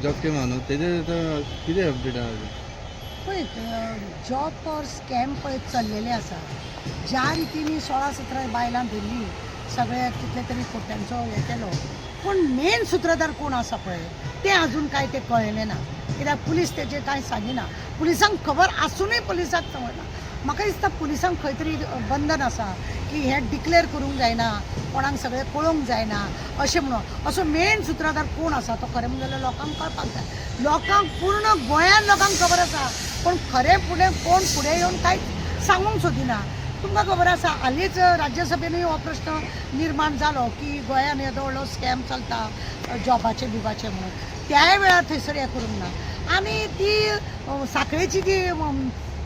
Job के मानू तेजे कितें अपडेट आहा पळय जॉब और स्कॅम पळय चल्लेले आसा. ज्या रितीन 16-17 बायलां धरली, सगळे कितले तरी कोट्यांचो हे केलो, पूण मेन सूत्रधार कोण आसा पळय ते अजून काय ते कळलें ना. कित्याक पुलीस तेजेर कांय सांगिना. पुलिसांक खबर आसूनय पुलिसाक समजना. म्हाका दिसता पुलिसांक खंय तरी बंधन आसा की हे डिक्लेअर करूंक जायना, कोणाक सगळें कळोवंक जायना अशें म्हणून. असो मेन सूत्रधार कोण आसा तो खरें म्हणलें लोकांक कळपाक जाय. लोकांक पूर्ण गोंयान लोकांक खबर आसा, पण खरें फुडें कोण फुडें येवन कांयच सांगूंक सोदिना. तुमकां खबर आसा हालींच राज्यसभेनूय हो प्रश्न निर्माण जालो की गोंयान येदो व्हडलो स्कॅम चलता जॉबाचे बिबाचे म्हणून. त्याय वेळार थंयसर हें करूंक ना. आनी ती सांखळेची जी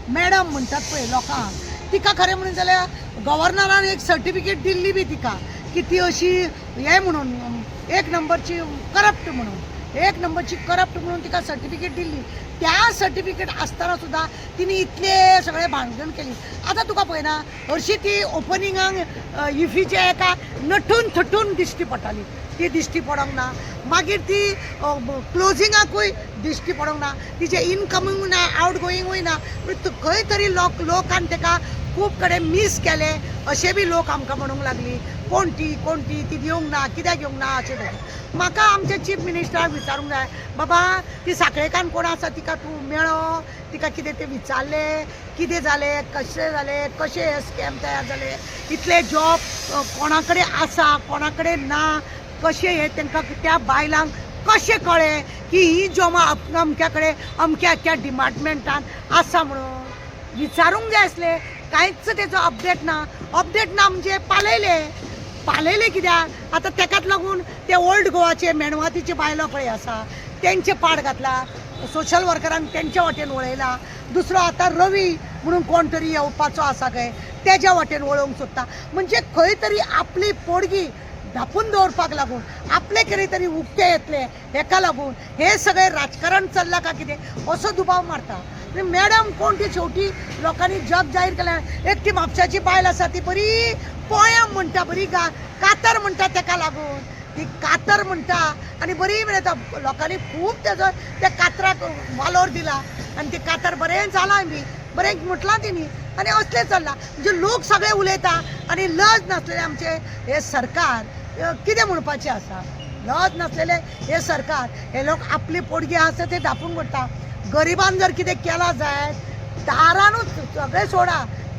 मॅडम म्हणटात पळय लोकांक, तिका खरें म्हणून जाल्यार गव्हर्नरान एक सर्टिफिकेट दिल्ली बी तिका की ती अशी हे म्हणून एक नंबरची करप्ट म्हणून तिका सर्टिफिकेट दिल्ली. त्या सर्टिफिकेट आसतना सुद्दां तिने इतले सगळे भांगण केली. आतां तुका पळयना हरशी ती ओपनिंगाक इफीच्या एका नटून थटून दिश्टी पडटाली, ती दिश्टी पडोंक ना. मागीर ती क्लोजिंगाकूय दिश्टी पडोंक ना. तिचे इनकमींग ना, आवट गोईंगूय ना. खंय तरी लोकांनी ताका खूब कडेन मिस केले अशें बी लोक आमकां म्हणूंक लागली. कोण ती दिवंक ना, कित्याक घेवंक ना अशें तशें. म्हाका आमच्या चीफ मिनिस्टराक विचारूंक जाय, बाबा ती सांखळेकान कोण आसा तिका तूं मेळ्ळो, तिका कितें तें विचारलें, कितें जालें, कशें हे स्कॅम तयार जाले, इतले जॉब कोणा कडेन आसा, कोणा कडेन ना, कशें हे तांकां त्या बायलांक कशें कळ्ळें की ही जॉबां अमक्या कडेन अमक्या डिपार्टमेंटान आसा म्हणून विचारूंक जाय आसलें. कांयच तेचो अपडेट ना म्हणजे पालयले कित्याक आतां तेकाच लागून ते ओल्ड गोवाचे मेणवातीचे बायलो पळय आसा तेंचे पाड घातला, सोशल वर्करांक तेंच्या वाटेन वळयला. दुसरो आतां रवी म्हणून कोण तरी येवपाचो आसा खंय तेज्या वाटेन वळोवंक सोदता. म्हणजे खंय तरी आपली पोडगी धापून दवरपाक लागून, आपले कितें तरी उक्ते येतले हेका लागून हे सगळें राजकारण चल्लां काय कितें असो दुबाव मारता. मॅडम कोण ती शेवटी लोकांनी जग जाहीर केलें. एक ती म्हापशाची बायल आसा ती बरी पोयम म्हणटा, बरी कातर म्हणटा, तेका लागून ती कातर म्हणटा आनी बरी म्हणटा. लोकांनी खूब तेजो त्या कातराक वालोर दिला आनी ती कातर बरें जालां बी, बरें म्हटलां तिणी. आनी असलें चल्लां म्हणजे लोक सगळे उलयता आनी लज नासलेले आमचे हे सरकार कितें म्हणपाचें आसा. लज नासलेले हे सरकार, हे लोक आपली पोडगी आसा ते धापून करता. गरिबान जर कितें केला जाय दारानूच सगळें सोडा,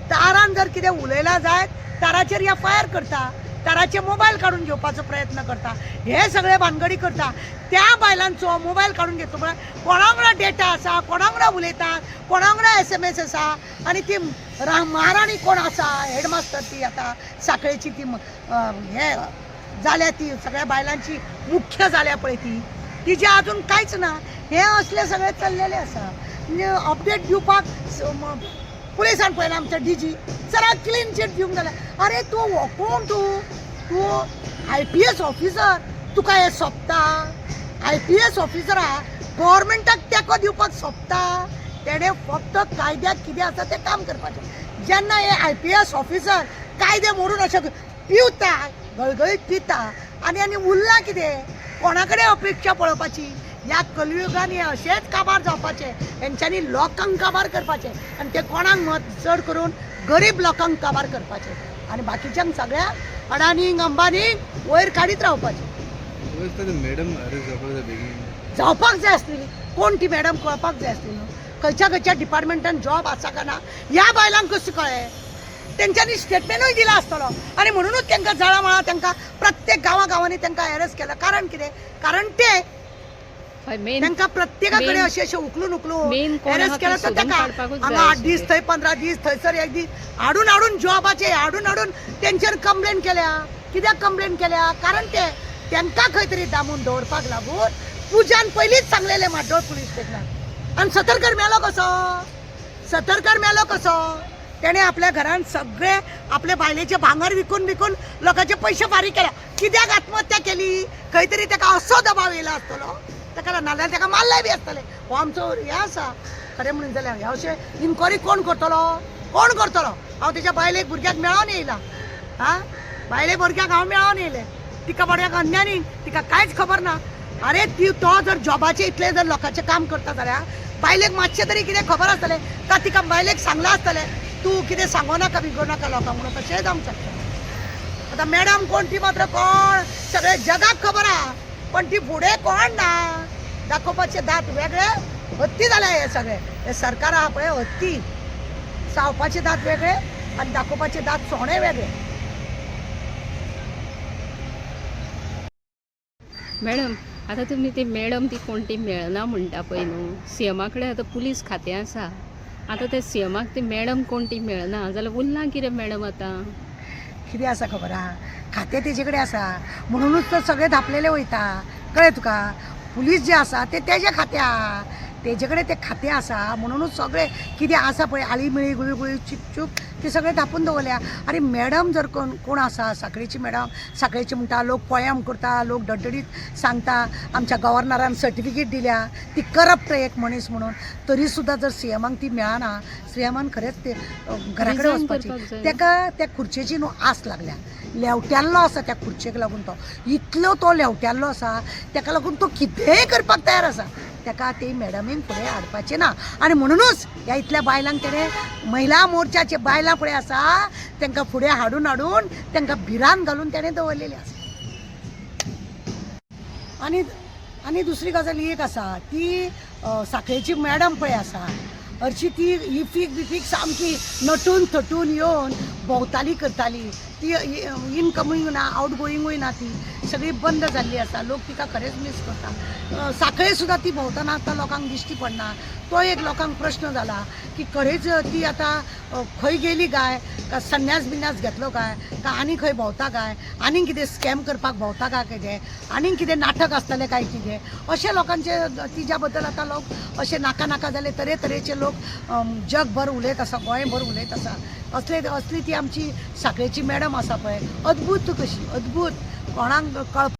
दारान जर कितें उलयलां जाय दाराचेर एफआयआर करता, दाराचे मोबायल काडून घेवपाचो प्रयत्न करता, हे सगळे भानगडी करता. त्या बायलांचो मोबायल काडून घेतलो म्हळ्यार कोणा वांगडा डेटा आसा, कोणा वांगडा उलयतात, कोणा वांगडा SMS आसा. आनी ती महाराणी कोण आसा हेडमास्टर ती आतां सांखळेची ती हे जाल्या ती सगळ्या बायलांची मुख्य जाल्या पळय ती, तिजे अजून कांयच ना. हे असले सगळे चल्लेले आसा. म्हणजे अपडेट दिवपाक पुलिसान पळयला आमच्या DG जरा क्लीन चीट दिवंक जाल्यार. अरे तूं कोण तूं IPS ऑफिसर, तुका हे सोबता? IPS ऑफिसरा गव्हर्मेंटाक तेंको दिवपाक सोबता? तेणे फक्त कायद्याक कितें आसा तें काम करपाचें. जेन्ना हे IPS ऑफिसर कायदे मोडून अशें पिवता, गळगळीत पिता आनी उरलां कितें? कोणा कडेन अपेक्षा पळोवपाची? ह्या कलियुगान हे अशेंच काबार जावपाचे. हेंच्यांनी लोकांक काबार करपाचे आनी ते कोणाक चड करून गरीब लोकांक काबार करपाचे आनी बाकीच्यांक सगळ्यांक अडानींक अंबानींक वयर काडीत रावपाचे. मॅडम जावपाक जाय आसलेली. कोण ती मॅडम कळपाक जाय आसली न्हू. खंयच्या डिपार्टमेंटान जॉब आसा काय ना ह्या बायलांक कशें कळ्ळें? तेंच्यांनी स्टेटमेंटूय दिला आसतलो आनी म्हणूनच तांकां जळमाळा तांकां प्रत्येक गांवांनी तांकां अरेस्ट केला. कारण कितें? कारण ते तांकां प्रत्येका कडेन अशें उखलून अरेस्ट केला. तर ताका हांगा 8 दीस, थंय 15 दीस, थंयसर 1 दीस हाडून जॉबाचे हाडून तेंचेर कंप्लेन केल्या. कित्याक कंप्लेन केल्या? कारण ते तांकां खंय तरी दामून दवरपाक लागून पुजान पयलींच सांगलेलें म्हाड्डोळ पुलीस स्टेशनार. आनी सतरकर मेलो कसो? तेणे आपल्या घरान सगळे आपले बायलेचे भांगर विकून लोकांचे पयशे फारीक केल्या. कित्याक आत्महत्या केली? खंय तरी ताका असो दबाव येयलो आसतलो ताका, नाल्यार ताका मारलें बी आसतलें. हो आमचो हे आसा. खरें म्हणून जाल्यार हे अशें इन्क्वायरी कोण करतलो? हांव तेच्या बायलेक भुरग्याक मेळोन येयला. बायले भुरग्याक हांव मेळोन येयलें. तिका बाबड्याक अन्यानी तिका कांयच खबर ना. अरे ती तो जर जॉबाचे इतले जर लोकांचे काम करता जाल्यार बायलेक मातशें तरी कितें खबर आसतलें का तिका बायलेक सांगलां आसतलें तूं कितें सांगो नाका बिगो नाका लोकांक म्हणून तशेंय जावंक शकता. आतां मॅडम कोण ती मात्र कोण सगळे जगाक खबर आहा पण ती फुडें कोण ना. दाखोवपाचे दात वेगळे हत्ती जाले हे सगळे हे सरकार आहा पळय हत्ती. चावपाचे दात वेगळे आनी दाखोवपाचे दात सोणे वेगळे. मॅडम आता तुम्ही ते मॅडम ती कोणती मेळना म्हणटा पळय न्हू सीएमा कडेन आतां पुलीस खातें आसा आतां ते सीएमाक ती मॅडम कोणती मेळना जाल्यार उरलां कितें मॅडम आतां. कितें आसा खबर आहा खातें तेजे कडेन आसा म्हणूनच तर सगळे धापलेले वयता कळ्ळें तुका. पुलीस जे आसा ते तेजे खातें आहा तेजे कडेन तें खातें आसा म्हणूनच सगळे कितें आसा पळय आळी गुळी गुळी चिपचूप ते सगळे धापून दवरल्या. आरे मॅडम जर कोण आसा साखळेची मॅडम साखळेची म्हणटा लोक पोयम करता लोक डडडीत सांगता आमच्या गव्हर्नरान सर्टिफिकेट दिल्या ती करप्ट एक मनीस म्हणून तरी सुद्दां जर सीएमाक ती मेळना सीएमान खरेंच ते घरा कडेन वचपाची तेका त्या खुर्चेची न्हू आस लागल्या. लेवट्याल्लो आसा त्या खुर्चेक लागून तो इतलो तो लेवट्याल्लो आसा तेका लागून तो कितेंय करपाक तयार आसा. तेका ते मॅडमीक फुडें हाडपाचें ना आनी म्हणूनच ह्या इतल्या बायलांक तेणें महिला मोर्चाचे बायलां पळय आसा तांकां फुडें हाडून तांकां भिरान घालून तेणें दवरलेलें आसा. आनी दुसरी गजाल एक आसा ती साखळेची मॅडम पळय आसा हरशी ती इफीक सामकी नटून थटून येवन भोंवताली करताली. ती इनकमींग ना आवट गोईंगूय ना ती सगळी बंद जाल्ली आसा. लोक तिका खरेंच मिस करता. साखळे सुद्दां ती भोंवतना आतां लोकांक दिश्टी पडना. तो एक लोकांक प्रश्न जाला की खरेंच ती आतां खंय गेली काय का संन्यास बिन्यास घेतलो काय का आनी खंय भोंवता काय आनीक कितें स्कॅम करपाक भोंवता काय कितें आनीक कितें नाटक आसतलें काय कितें अशें लोकांचे तिच्या बद्दल आतां लोक अशें नाका जाले तरेतरेचे लोक जगभर उलयत आसा गोंयभर उलयत आसा. असली ती आमची साखळेची मॅडम आसा पळय अद्भुत कशी अद्भुत कोणाक कळप